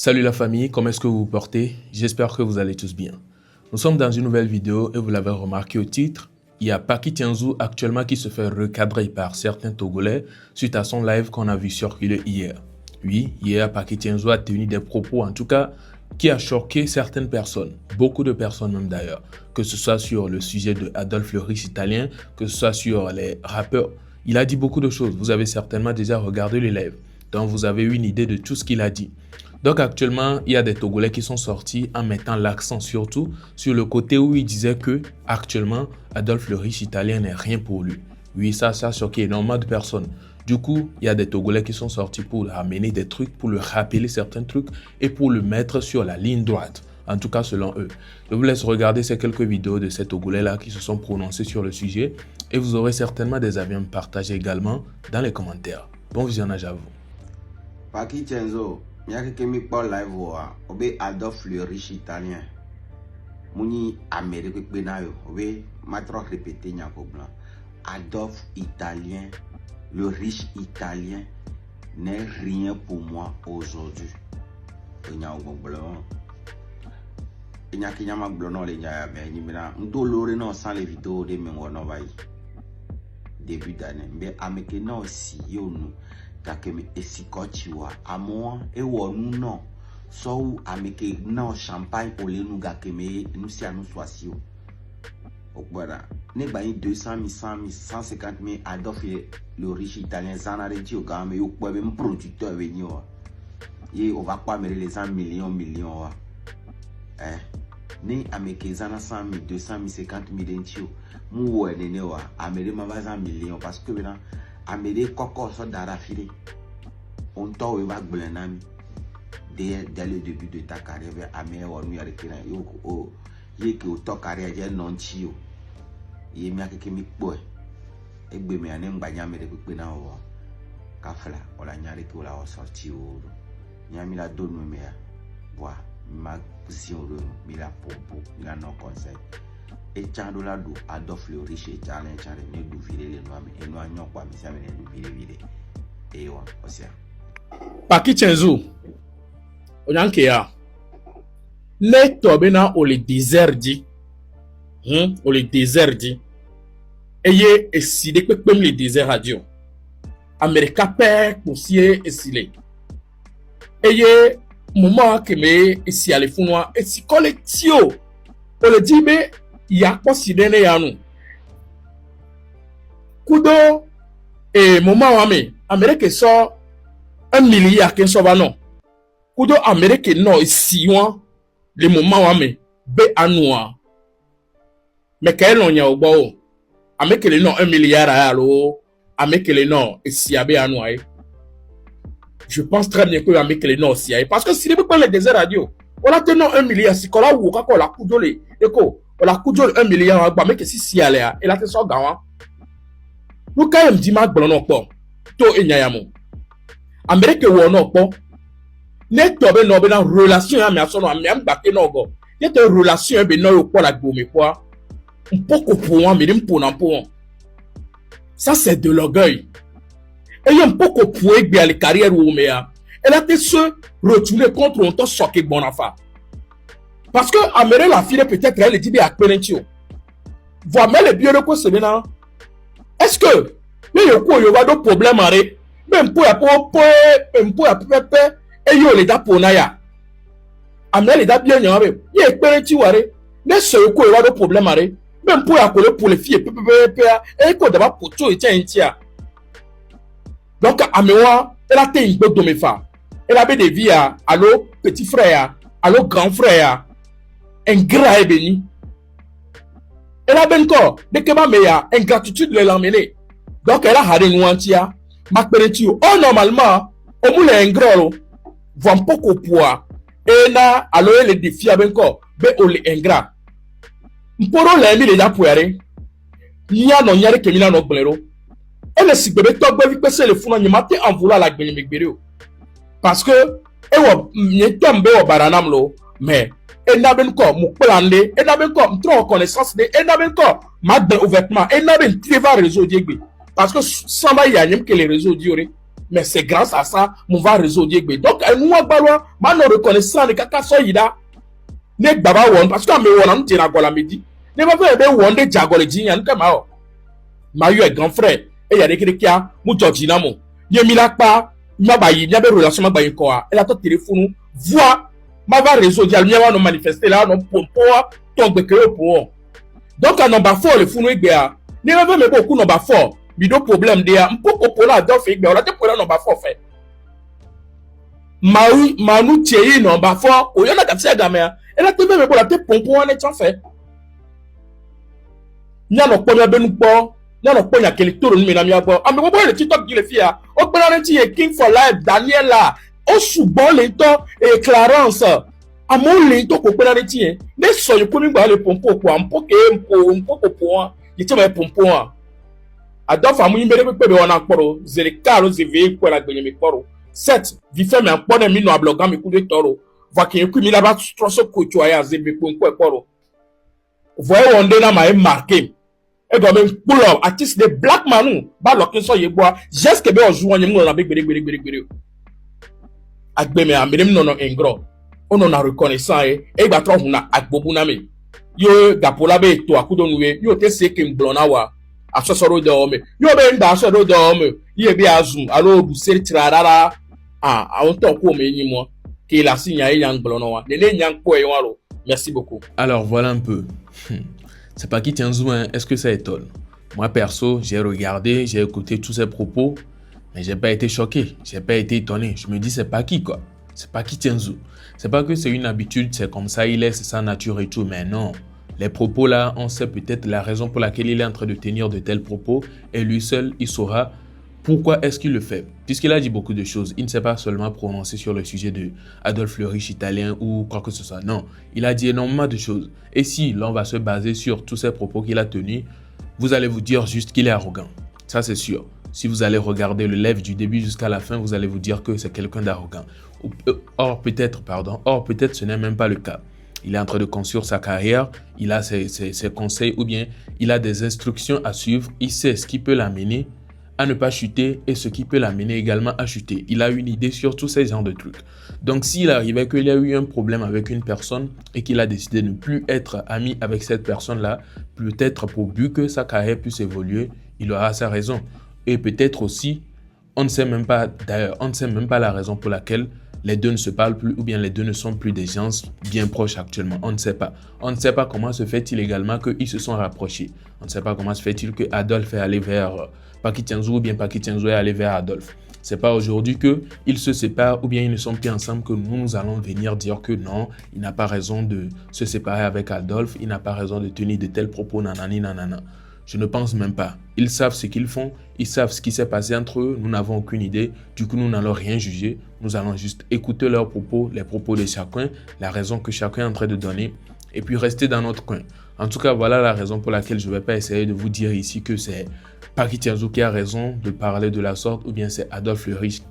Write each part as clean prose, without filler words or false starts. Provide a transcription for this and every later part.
Salut la famille, comment est-ce que vous vous portez? J'espère que vous allez tous bien. Nous sommes dans une nouvelle vidéo et vous l'avez remarqué au titre, il y a Paki Tianzou actuellement qui se fait recadrer par certains Togolais suite à son live qu'on a vu circuler hier. Oui, hier Paki Tianzou a tenu des propos en tout cas qui a choqué certaines personnes, beaucoup de personnes même d'ailleurs, que ce soit sur le sujet de Adolphe le riche italien, que ce soit sur les rappeurs. Il a dit beaucoup de choses, vous avez certainement déjà regardé les lives, donc vous avez une idée de tout ce qu'il a dit. Donc actuellement, il y a des Togolais qui sont sortis en mettant l'accent surtout sur le côté où il disait que actuellement, Adolphe le riche italien n'est rien pour lui. Oui, ça a choqué énormément de personnes. Du coup, il y a des Togolais qui sont sortis pour amener des trucs, pour le rappeler certains trucs et pour le mettre sur la ligne droite. En tout cas, selon eux. Je vous laisse regarder ces quelques vidéos de ces Togolais-là qui se sont prononcés sur le sujet et vous aurez certainement des avis à me partager également dans les commentaires. Bon visionnage à vous. Paki Tianzou. Miaka kemi pour live wa obe Adolphe le riche italien muni Amérique benayo obe matro répéter nyako blanc Adolphe italien le riche italien n'est rien pour moi aujourd'hui nyako blanc nyaki nyama blanc non le nyaya mais ni mena ndolore non sans les vidéos de mengo no vai début d'année mais ameke non si yo nous takeme esikochiwa amoa ewonu no so ameke no champagne olenu gakeme nusia nu swasio okbara ne bayi 200 000 100 000 150 000 Adolphe le riche italien zanare ti ogame yo kwe be producteur veni wa ye on va pas mettre les 100 millions wa ne ameke zana 100 000 200 000 50 000 dentio mu wo nene wa amere ma 100 millions parce que maintenant Amédée Koko so d'Arafile. On t'a eu bac blanami. Dès le début de ta carrière, Amé ou nous arrêtera. Yo, yé que au ta carrière j'ai non chio. Yé mia que mi boy. Et be me anem banya me de pena o. Kafla, o la nyari que o la sorti o. Nyami la donne me ya. Bois, ma position de mi la popo, mi la non conseil. Et Tchandola do Adolphe le riche et Tchalin Tchalin ne do virer les noix mais nous n'avons pas mis ça mais ne do virer et ouais aussi. Paki Tianzou, onyanke ya. Le tobena o le désert dit, o le désert dit. Eye eside que comme le désert radio. America père poussier esile. Eye moment que me esi ale funwa esi collectio. O le dit mais ya considéré yanu kudo et moment wame Amérique sort 1 milliard qui soit non kudo Amérique non si le moment wame be anua mais qu'elle on y a au bao Amérique le non 1 milliard à allo Amérique le non et si abe anua je pense très bien que Amérique le non si parce que si les pas les désert radio on a tenu 1 milliard si qu'on a ou qu'on la kudo les éco la couture 1 milliard mais que si alea et la te so gawa nous quand même dit mag blono po to enyayamo Amérique wo no po ne to be no be na relation ya me aso no am gbake no go ye te relation be no yo po la gbo me po un poco pour moi mais m'po na po ça c'est de l'orgueil et un poco pour egbe à la carrière où me a elle a été se retourner contre on to soke bon afa. Parce que Amérique la fille peut-être elle dit bien à Penentio. Voir mais le bien de quoi c'est maintenant. Est-ce que mais il y a des problèmes arrêt même pour même pour et yo les da ponaya. Amérique les da bien nyame. Il est Penentio arrêt. Mais ce quoi il y a des problèmes arrêt même pour les filles et quoi d'abord pour tout et tiens. Donc Améwa elle a été une bonne de mes femmes. Elle avait des vies à allô petit frère, allô grand frère. Un gras béni. Elle a bien encore, dès que ma meilleure ingratitude le l'emmener. Donc elle a haré nuantia, ma pénétio. Oh normalement, au moule un gros, voit un peu au poids. Et là, alors elle est défi à bien encore, mais on est ingrat. Mporo l'ami les appuyer. Nia non yare kemina no blero. Elle est si bébé toi bébé que c'est le fou non maté en vouloir la gagner mekbero. Parce que, et wa n'y tombe au baranam lo, mais et n'a ben quoi mon plande et n'a ben quoi trop connaissance de et n'a ben quoi ma ouvertement et n'a ben très va réseau diegbe parce que sans va y a que les réseaux dioré Mais c'est grâce à ça, mon va résoudre. Donc, nous, on reconnaissant les caca soyida. Ne baba won, parce que me won, on tient à la midi. Ne va pas won de diagole dignan, comme ça. Ma eu un grand frère, et il y a des qui a, moutojina mo. Yemila pa, ma bayi, n'y a pas de relation, ma bayi quoi. Elle a ton téléphone, voix, ma va résoudre, il y a nous manifester là, non, pour tomber que pour. Donc, à number 4, le fou, ne va pas me beaucoup number 4. Bido problème de un peu pour la Adolf mais on a te pour la number 4 fait. Manu tiei number 4, o yana kapsia gamea. Elle a te même pour la te pompon en étant fait. Nya no ponya benu po, nya no ponya kele toro ni na mi agbo. Ame bo le TikTok di le fia. O pe la ti e King for Life Daniela. O sugbon le to e Clarence. Amon le to ko pe la ti e. Ne so yo ko mi gba le pompon po ampo ke mpo po. Yi ti ba pompon. Adolf amu yimbere pepe wana kporo zere karo zeve kwa la gbenye mi kporo set vi fe me akpone mi no abloga mi kude toro va ke ku mi la ba troso kocho aya zeve ko kporo voye wonde na ma e marqué e go me pull up artist the black manu ba lokin so ye gbo just ke be ozu wonye mu na be gbere agbe me amere mi no engro ono na reconnaissant e gba tro hu na agbobu na me yo gapola be to akudo nuwe yo te se ke mblona wa asosoro de ome yo be nda asosoro de ome ye bi azum alo bu seri tirarara awon ton ko me yin mo ke la sinya e yang blono wa le nyang ko e waro. Merci beaucoup. Alors voilà un peu. C'est pas qui tient zoom, hein. Est-ce que ça étonne? Moi perso, j'ai regardé, j'ai écouté tous ces propos, mais j'ai pas été choqué, j'ai pas été étonné. Je me dis c'est pas qui quoi. C'est pas qui tient zoom. C'est pas que c'est une habitude, c'est comme ça il est, c'est sa nature et tout, mais non. Les propos là, on sait peut-être la raison pour laquelle il est en train de tenir de tels propos et lui seul, il saura pourquoi est-ce qu'il le fait. Puisqu'il a dit beaucoup de choses, il ne s'est pas seulement prononcé sur le sujet de Adolf le riche italien ou quoi que ce soit. Non, il a dit énormément de choses. Et si l'on va se baser sur tous ces propos qu'il a tenus, vous allez vous dire juste qu'il est arrogant. Ça c'est sûr. Si vous allez regarder le live du début jusqu'à la fin, vous allez vous dire que c'est quelqu'un d'arrogant. Or peut-être ce n'est même pas le cas. Il est en train de construire sa carrière, il a ses conseils ou bien il a des instructions à suivre, il sait ce qui peut l'amener à ne pas chuter et ce qui peut l'amener également à chuter. Il a une idée sur tous ces genres de trucs. Donc s'il arrivait qu'il y a eu un problème avec une personne et qu'il a décidé de ne plus être ami avec cette personne-là, peut-être pour but que sa carrière puisse évoluer, il aura sa raison. Et peut-être aussi, on ne sait même pas la raison pour laquelle les deux ne se parlent plus ou bien les deux ne sont plus des gens bien proches actuellement. On ne sait pas. On ne sait pas comment se fait-il également qu'ils se sont rapprochés. On ne sait pas comment se fait-il que Adolf est allé vers Paki Tianzou ou bien Paki Tianzou est allé vers Adolf. C'est pas aujourd'hui qu'ils se séparent ou bien ils ne sont plus ensemble que nous allons venir dire que non, il n'a pas raison de se séparer avec Adolf, il n'a pas raison de tenir de tels propos, nanani, nanana. Je ne pense même pas. Ils savent ce qu'ils font, ils savent ce qui s'est passé entre eux, nous n'avons aucune idée. Du coup, nous n'allons rien juger. Nous allons juste écouter leurs propos, les propos de chacun, la raison que chacun est en train de donner et puis rester dans notre coin. En tout cas, voilà la raison pour laquelle je ne vais pas essayer de vous dire ici que c'est Paki Tianzou qui a raison de parler de la sorte ou bien c'est Adolf le riche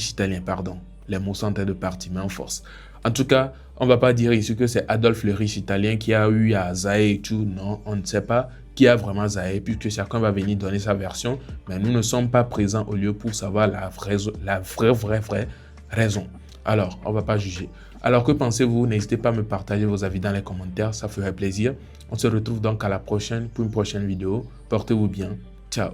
italien, pardon. Les mots sont en train de partir, mais en force. En tout cas, on ne va pas dire ici que c'est Adolf le riche italien qui a eu à Zaï et tout. Non, on ne sait pas qui a vraiment Zaï puisque chacun va venir donner sa version. Mais nous ne sommes pas présents au lieu pour savoir la vraie raison. Alors, on ne va pas juger. Alors, que pensez-vous? N'hésitez pas à me partager vos avis dans les commentaires. Ça ferait plaisir. On se retrouve donc à la prochaine pour une prochaine vidéo. Portez-vous bien. Ciao.